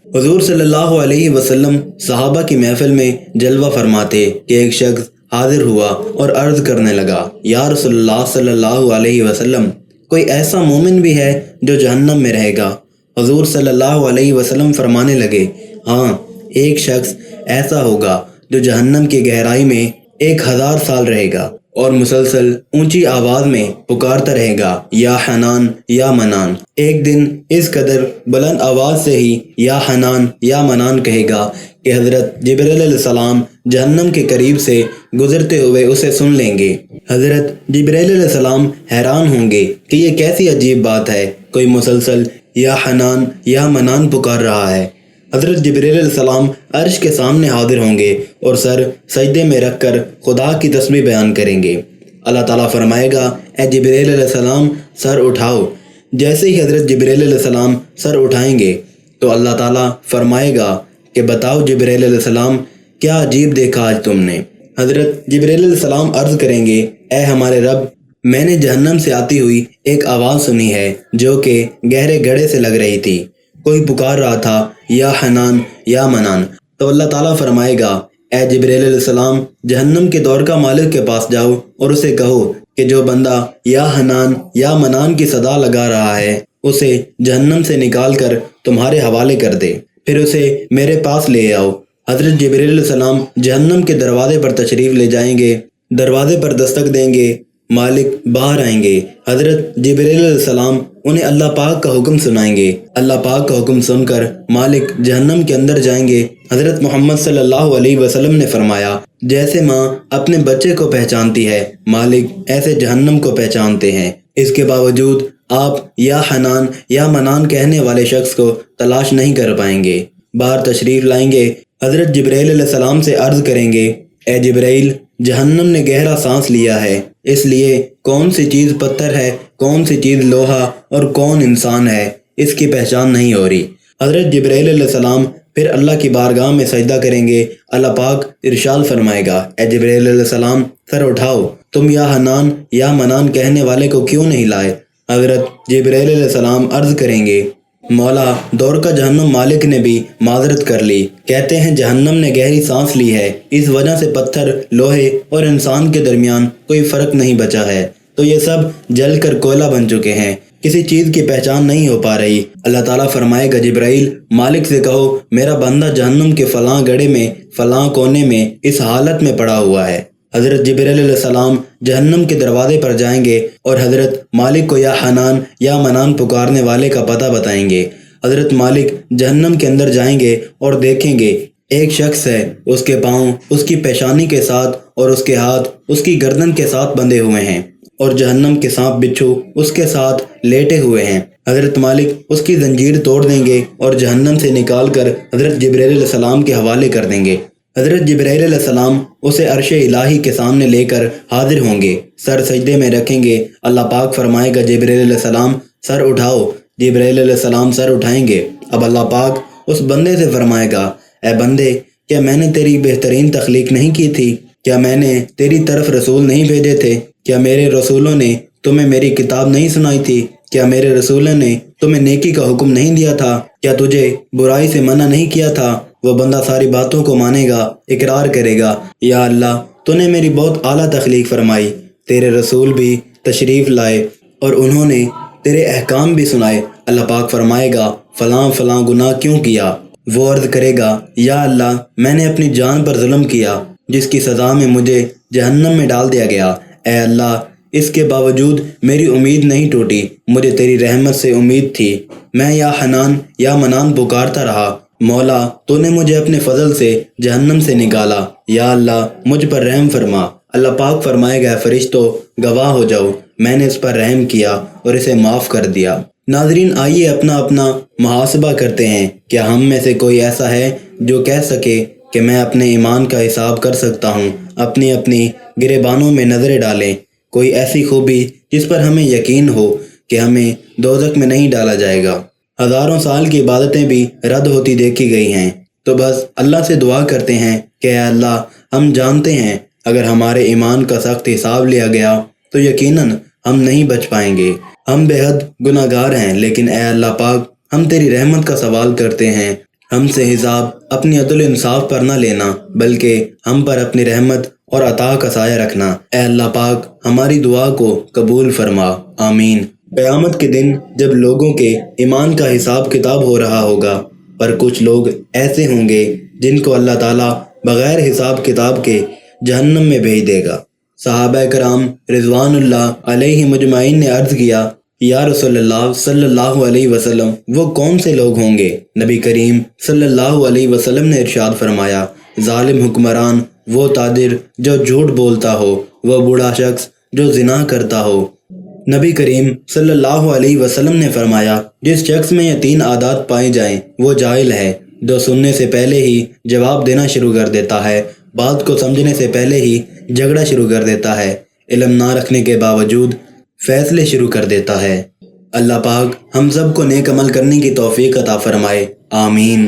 हुजूर सल्लल्लाहु अलैहि वसल्लम सहाबा की महफिल में जलवा फरमाते कि एक शख्स हाजिर हुआ और अर्ज करने लगा, या रसूलुल्लाह सल्लल्लाहु अलैहि वसल्लम, कोई ऐसा मोमिन भी है जो जहन्नम में रहेगा? हुजूर सल्लल्लाहु अलैहि वसल्लम फरमाने लगे, हाँ, एक शख्स ऐसा होगा जो जहन्नम की गहराई में 1000 साल रहेगा और मुसलसल ऊंची आवाज में पुकारता रहेगा, या हनान या मनान। एक दिन इस कदर बुलंद आवाज से ही या हनान या मनान कहेगा कि हजरत जिब्रील अलैहिस्सलाम जहन्नम के करीब से गुजरते हुए उसे सुन लेंगे। हजरत जिब्रील अलैहिस्सलाम हैरान होंगे कि ये कैसी अजीब बात है, कोई मुसलसल या हनान या मनान पुकार रहा है। हजरत जिब्रील अलैहिस्सलाम अर्श के सामने हाजिर होंगे और सर सजदे में रखकर खुदा की तस्बीह बयान करेंगे। अल्लाह ताला फरमाएगा, ए जिब्रील अलैहिस्सलाम सर उठाओ। जैसे ही हजरत जिब्रील अलैहिस्सलाम सर उठाएंगे तो अल्लाह ताला फरमाएगा कि बताओ जिब्रील अलैहिस्सलाम, क्या अजीब देखा आज तुमने? हजरत जिब्रील अलैहिस्सलाम अर्ज करेंगे, ए हमारे रब, मैंने जहन्नम से आती हुई एक आवाज़ सुनी है जो कि गहरे गड्ढे से लग रही थी। कोई पुकार रहा था, या हनान या मनान। तो अल्लाह ताला फरमाएगा, ए जिब्रील अलैहिस्सलाम, जहन्नम के दौर का मालिक के पास जाओ और उसे कहो कि जो बंदा या हनान या मनान की सदा लगा रहा है उसे जहन्नम से निकाल कर तुम्हारे हवाले कर दे, फिर उसे मेरे पास ले आओ। हजरत जिब्रील अलैहिस्सलाम जहन्नम के दरवाजे पर तशरीफ ले जाएंगे, दरवाजे पर दस्तक देंगे, मालिक बाहर आएंगे। हजरत जिब्रील अलैहिस्सलाम उन्हें अल्लाह पाक का हुक्म सुनाएंगे। अल्लाह पाक का हुक्म सुनकर मालिक जहन्नम के अंदर जाएंगे। हजरत मोहम्मद सल्लल्लाहु अलैहि वसल्लम ने फरमाया, जैसे माँ अपने बच्चे को पहचानती है, मालिक ऐसे जहन्नम को पहचानते हैं। इसके बावजूद आप या हनान या मनान कहने वाले शख्स को तलाश नहीं कर पाएंगे। बाहर तशरीफ लाएंगे, हजरत जिब्रील अलैहिस्सलाम से अर्ज करेंगे, ए जिब्रील, जहन्नम ने गहरा सांस लिया है, इसलिए कौन सी चीज़ पत्थर है, कौन सी चीज़ लोहा और कौन इंसान है, इसकी पहचान नहीं हो रही। हजरत जिब्रील अलैहिस्सलाम फिर अल्लाह की बारगाह में सजदा करेंगे। अल्लाह पाक इरशाद फरमाएगा, ए जिब्रील अलैहिस्सलाम सर उठाओ, तुम या हनान या मनान कहने वाले को क्यों नहीं लाए? हजरत जिब्रील अलैहिस्सलाम अर्ज करेंगे, मौला, दौर का जहन्नम मालिक ने भी माजरत कर ली। कहते हैं जहन्नम ने गहरी सांस ली है, इस वजह से पत्थर, लोहे और इंसान के दरमियान कोई फ़र्क नहीं बचा है, तो ये सब जल कर कोयला बन चुके हैं, किसी चीज़ की पहचान नहीं हो पा रही। अल्लाह ताला फरमाएगा, जिब्राइल, मालिक से कहो मेरा बंदा जहन्नम के फ़लाँ गड्ढे में, फ़लाँ कोने में इस हालत में पड़ा हुआ है। हज़रत जिब्रील अलैहिस्सलाम जहन्नम के दरवाजे पर जाएंगे और हज़रत मालिक को या हनान या मनान पुकारने वाले का पता बताएंगे। हज़रत मालिक जहन्नम के अंदर जाएंगे और देखेंगे एक शख्स है, उसके पाँव उसकी पेशानी के साथ और उसके हाथ उसकी गर्दन के साथ बंधे हुए हैं और जहन्नम के सांप बिच्छू उसके साथ लेटे हुए हैं। हज़रत मालिक उसकी जंजीर तोड़ देंगे और जहन्नम से निकाल कर हज़रत जिब्रील अलैहिस्सलाम के हवाले कर देंगे। हज़रत जिब्रील अलैहिस्सलाम उसे अर्श-ए इलाही के सामने लेकर हाजिर होंगे, सर सजदे में रखेंगे। अल्लाह पाक फरमाएगा, जिब्रील अलैहिस्सलाम सर उठाओ। जिब्रील अलैहिस्सलाम सर उठाएंगे। अब अल्लाह पाक उस बंदे से फरमाएगा, ए बंदे, क्या मैंने तेरी बेहतरीन तख्लीक नहीं की थी? क्या मैंने तेरी तरफ रसूल नहीं भेजे थे? क्या मेरे रसूलों ने तुम्हें मेरी किताब नहीं सुनाई थी? क्या मेरे रसूलों ने तुम्हें नेकी का हुक्म नहीं दिया था? क्या तुझे बुराई से मना नहीं किया था? वो बंदा सारी बातों को मानेगा, इकरार करेगा, या अल्लाह, तूने मेरी बहुत आला तख्लीक फरमाई, तेरे रसूल भी तशरीफ़ लाए और उन्होंने तेरे अहकाम भी सुनाए। अल्लाह पाक फरमाएगा, फ़लाँ फ़लाँ गुनाह क्यों किया? वो अर्ज़ करेगा, या अल्लाह, मैंने अपनी जान पर जुल्म किया, जिसकी सज़ा में मुझे जहन्नम में डाल दिया गया। ए अल्लाह, इसके बावजूद मेरी उम्मीद नहीं टूटी, मुझे तेरी रहमत से उम्मीद थी। मैं या हनान या मनान पुकारता रहा, मौला, तूने मुझे अपने फजल से जहन्नम से निकाला, या अल्लाह, मुझ पर रहम फरमा। अल्लाह पाक फरमाएगा, फरिश्तों, गवाह हो जाओ, मैंने इस पर रहम किया और इसे माफ़ कर दिया। नाजरीन, आइए अपना अपना मुहासबा करते हैं। क्या हम में से कोई ऐसा है जो कह सके कि मैं अपने ईमान का हिसाब कर सकता हूँ? अपनी अपनी गिरेबानों में नज़रें डालें, कोई ऐसी खूबी जिस पर हमें यकीन हो कि हमें दोज़ख में नहीं डाला जाएगा। हज़ारों साल की इबादतें भी रद्द होती देखी गई हैं, तो बस अल्लाह से दुआ करते हैं कि अल्लाह, हम जानते हैं अगर हमारे ईमान का सख्त हिसाब लिया गया तो यकीनन हम नहीं बच पाएंगे। हम बेहद गुनाहगार हैं, लेकिन ए अल्लाह पाक, हम तेरी रहमत का सवाल करते हैं ہم سے حساب اپنی عدل و انصاف پر نہ لینا بلکہ ہم پر اپنی رحمت اور عطا کا سایہ رکھنا۔ اے اللہ پاک ہماری دعا کو قبول فرما، آمین۔ قیامت کے دن جب لوگوں کے ایمان کا حساب کتاب ہو رہا ہوگا، پر کچھ لوگ ایسے ہوں گے جن کو اللہ تعالیٰ بغیر حساب کتاب کے جہنم میں بھیج دے گا۔ صحابہ کرام رضوان اللہ علیہ مجمعین نے عرض کیا، یا رسول اللہ صلی اللہ علیہ وسلم وہ کون سے لوگ ہوں گے؟ نبی کریم صلی اللہ علیہ وسلم نے ارشاد فرمایا، ظالم حکمران، وہ تاجر جو جھوٹ بولتا ہو، وہ بوڑھا شخص جو زنا کرتا ہو۔ نبی کریم صلی اللہ علیہ وسلم نے فرمایا، جس شخص میں یہ 3 عادات پائے جائیں وہ جاہل ہے، جو سننے سے پہلے ہی جواب دینا شروع کر دیتا ہے، بات کو سمجھنے سے پہلے ہی جھگڑا شروع کر دیتا ہے، علم نہ رکھنے کے باوجود فیصلے شروع کر دیتا ہے۔ اللہ پاک ہم سب کو نیک عمل کرنے کی توفیق عطا فرمائے، آمین۔